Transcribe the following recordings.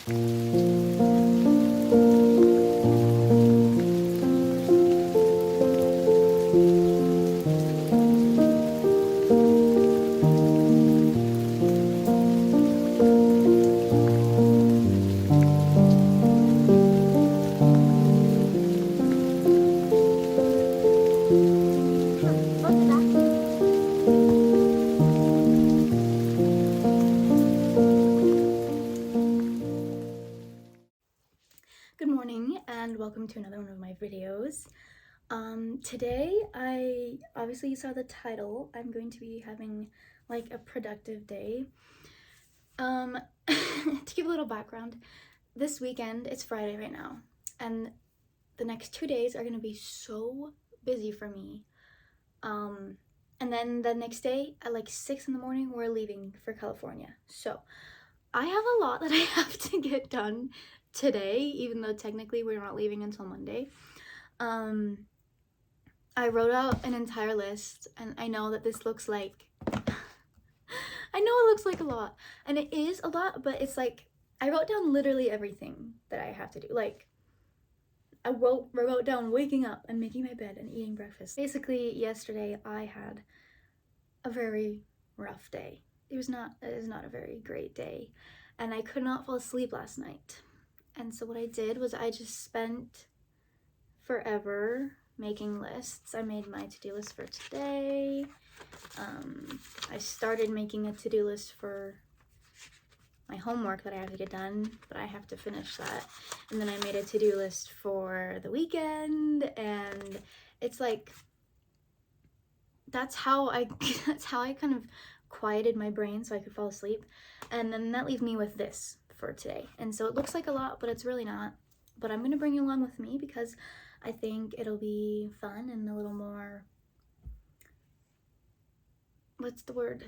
Good morning and welcome to another one of my videos. Today, obviously you saw the title, I'm going to be having like a productive day. To give a little background, this weekend, it's Friday right now, and the next 2 days are going to be so busy for me. And then the next day at like 6 in the morning, we're leaving for California. So I have a lot that I have to get done today, even though technically we're not leaving until Monday. I wrote out an entire list, and I know that this looks like I know it looks like a lot, and it is a lot, but it's like I wrote down literally everything that I have to do. Like I wrote down waking up and making my bed and eating breakfast. Basically, yesterday I had a very rough day. It is not a very great day, and I could not fall asleep last night. And so what I did was I just spent forever making lists. I made my to-do list for today. I started making a to-do list for my homework that I have to get done, but I have to finish that. And then I made a to-do list for the weekend, and it's like that's how I kind of quieted my brain so I could fall asleep. And then that leaves me with this for today. And so it looks like a lot, but it's really not. But I'm gonna bring you along with me because I think it'll be fun and a little more, what's the word?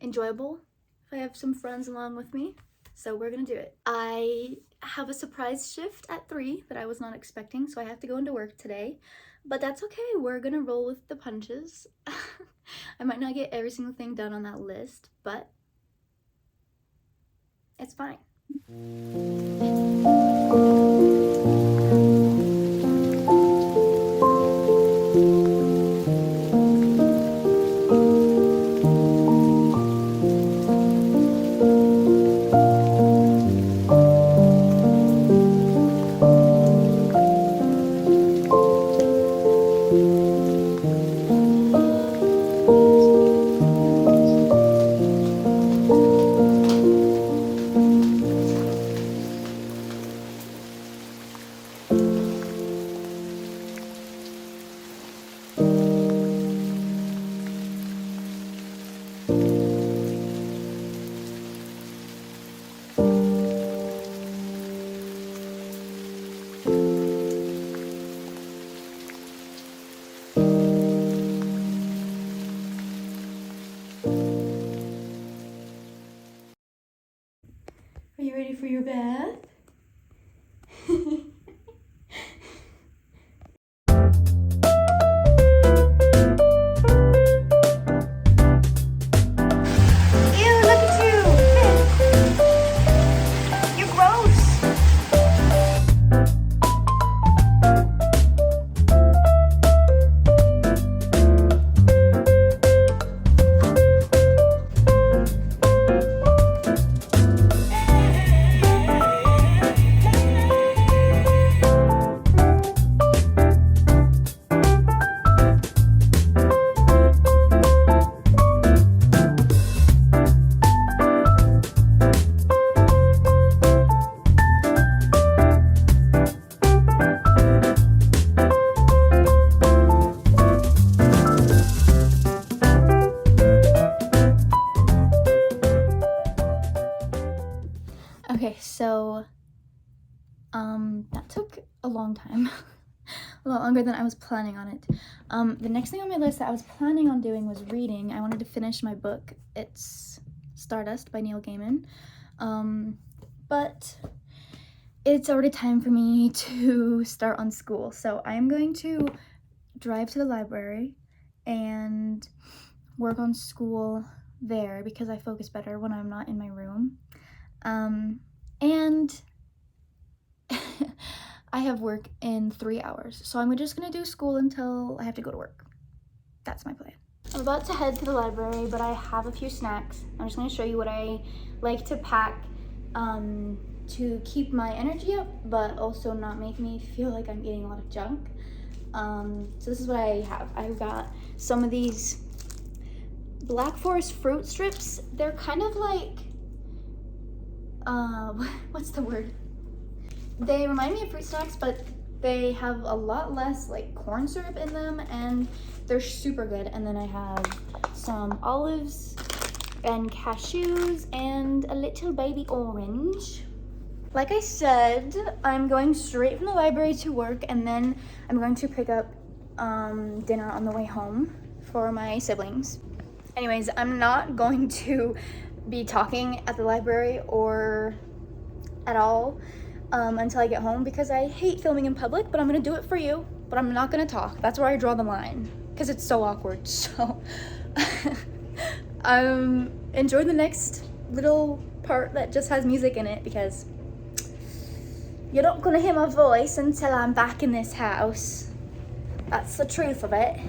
Enjoyable if I have some friends along with me. So we're gonna do it. I have a surprise shift at 3 that I was not expecting, so I have to go into work today. But that's okay, we're gonna roll with the punches. I might not get every single thing done on that list, but it's fine. Are you ready for your bath? Ew, look at you! You're gross! Okay, so that took a long time. A lot longer than I was planning on it. The next thing on my list that I was planning on doing was reading. I wanted to finish my book. It's Stardust by Neil Gaiman. But it's already time for me to start on school. So I'm going to drive to the library and work on school there because I focus better when I'm not in my room. And I have work in 3 hours, so I'm just gonna do school until I have to go to work. That's my plan. I'm about to head to the library, but I have a few snacks. I'm just gonna show you what I like to pack to keep my energy up, but also not make me feel like I'm eating a lot of junk. So this is what I have. I've got some of these Black Forest fruit strips. They're kind of like, what's the word? They remind me of fruit snacks, but they have a lot less like corn syrup in them, and they're super good. And then I have some olives and cashews and a little baby orange. Like I said, I'm going straight from the library to work, and then I'm going to pick up dinner on the way home for my siblings. Anyways, I'm not going to be talking at the library or at all until I get home, because I hate filming in public, but I'm gonna do it for you, but I'm not gonna talk. That's where I draw the line, because it's so awkward. So enjoy the next little part that just has music in it, because you're not gonna hear my voice until I'm back in this house. That's the truth of it.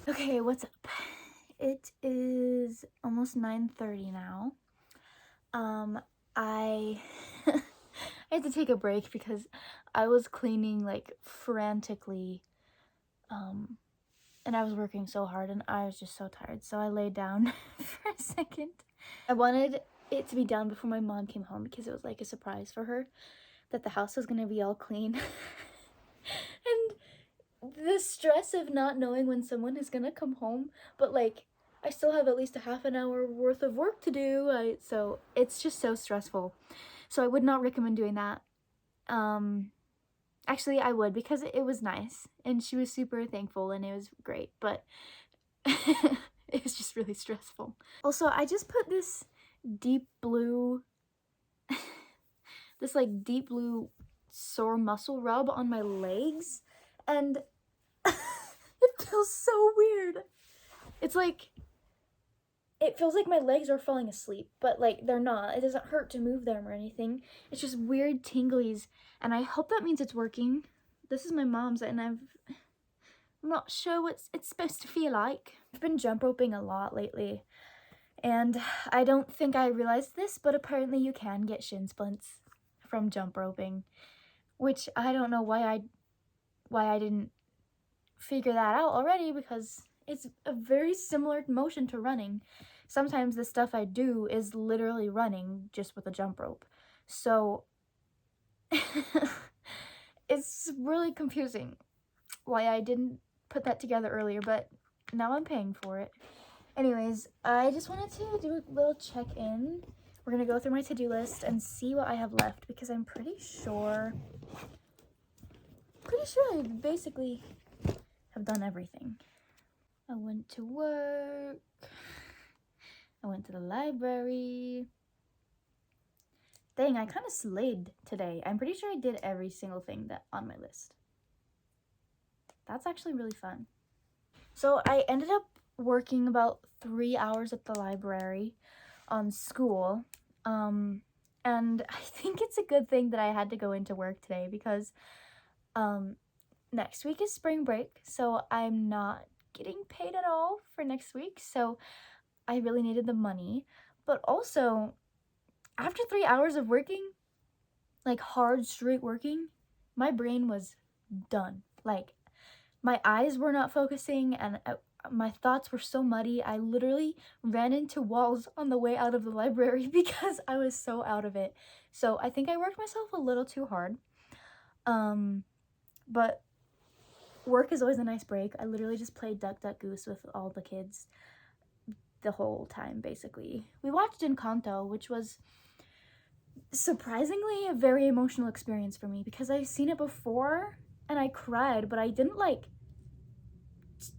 Okay, what's up? It is almost 9:30 now. I I had to take a break because I was cleaning like frantically, and I was working so hard, and I was just so tired, so I laid down for a second. I wanted it to be done before my mom came home, because it was like a surprise for her that the house was gonna be all clean. And the stress of not knowing when someone is gonna come home, but like I still have at least a half an hour worth of work to do, so it's just so stressful. So I would not recommend doing that. Actually I would, because it was nice and she was super thankful and it was great, but it was just really stressful. Also, I just put this deep blue this like deep blue sore muscle rub on my legs, and it feels so weird. It's like, it feels like my legs are falling asleep, but like they're not. It doesn't hurt to move them or anything. It's just weird tinglies, and I hope that means it's working. This is my mom's, and I'm not sure what it's supposed to feel like. I've been jump roping a lot lately, and I don't think I realized this, but apparently you can get shin splints from jump roping, which I don't know why I didn't figure that out already, because it's a very similar motion to running. Sometimes the stuff I do is literally running just with a jump rope. So it's really confusing why I didn't put that together earlier, but now I'm paying for it. Anyways, I just wanted to do a little check-in. We're gonna go through my to-do list and see what I have left, because I'm pretty sure I basically have done everything. I went to work. I went to the library. Dang, I kind of slayed today. I'm pretty sure I did every single thing that on my list. That's actually really fun. So I ended up working about 3 hours at the library on school. And I think it's a good thing that I had to go into work today, because next week is spring break, so I'm not getting paid at all for next week. So I really needed the money. But also, after 3 hours of working, like hard straight working, my brain was done. Like, my eyes were not focusing, and my thoughts were so muddy. I literally ran into walls on the way out of the library because I was so out of it. So I think I worked myself a little too hard. But work is always a nice break. I literally just played Duck Duck Goose with all the kids the whole time, basically. We watched Encanto, which was surprisingly a very emotional experience for me, because I've seen it before and I cried, but I didn't like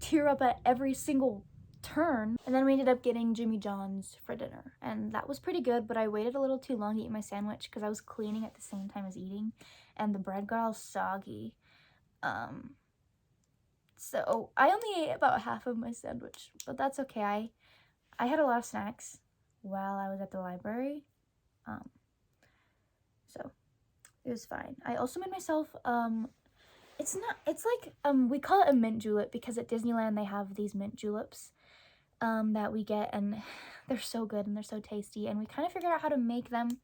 tear up at every single turn. And then we ended up getting Jimmy John's for dinner, and that was pretty good, but I waited a little too long to eat my sandwich because I was cleaning at the same time as eating, and the bread got all soggy. So I only ate about half of my sandwich, but that's okay. I had a lot of snacks while I was at the library, so it was fine. I also made myself, it's like, we call it a mint julep, because at Disneyland they have these mint juleps, that we get, and they're so good and they're so tasty, and we kind of figured out how to make them,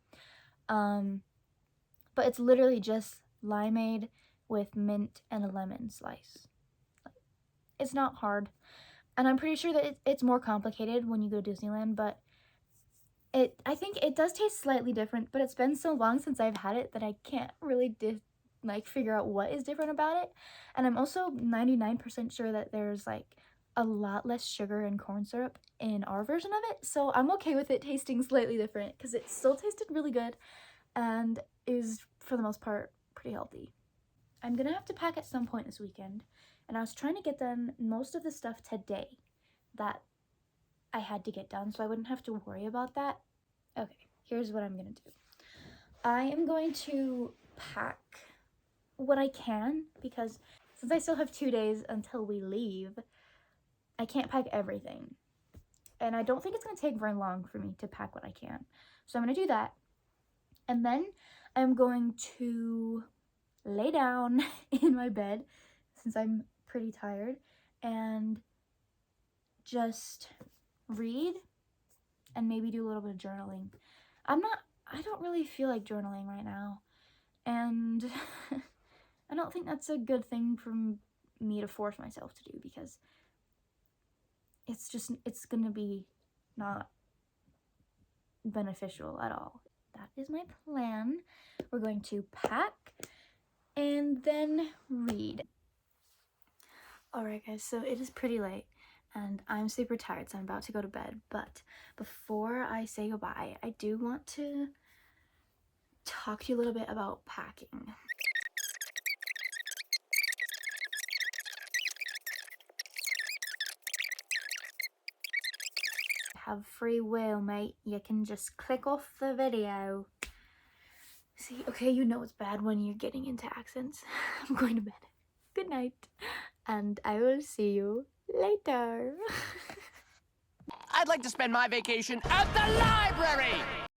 but it's literally just limeade with mint and a lemon slice. It's not hard, and I'm pretty sure that it's more complicated when you go to Disneyland, but I think it does taste slightly different, but it's been so long since I've had it that I can't really figure out what is different about it. And I'm also 99% sure that there's like a lot less sugar and corn syrup in our version of it, so I'm okay with it tasting slightly different, because it still tasted really good and is, for the most part, pretty healthy. I'm gonna have to pack at some point this weekend, and I was trying to get done most of the stuff today that I had to get done, so I wouldn't have to worry about that. Okay, here's what I'm gonna do. I am going to pack what I can, because since I still have 2 days until we leave, I can't pack everything. And I don't think it's gonna take very long for me to pack what I can. So I'm gonna do that. And then I'm going to lay down in my bed, since I'm pretty tired, and just read and maybe do a little bit of journaling. I don't really feel like journaling right now, and I don't think that's a good thing for me to force myself to do, because it's gonna be not beneficial at all. That is my plan. We're going to pack and then read. Alright guys, so it is pretty late and I'm super tired, so I'm about to go to bed, but before I say goodbye, I do want to talk to you a little bit about packing. Have free will, mate. You can just click off the video. See, okay, you know it's bad when you're getting into accents. I'm going to bed. Good night, and I will see you later. I'd like to spend my vacation at the library!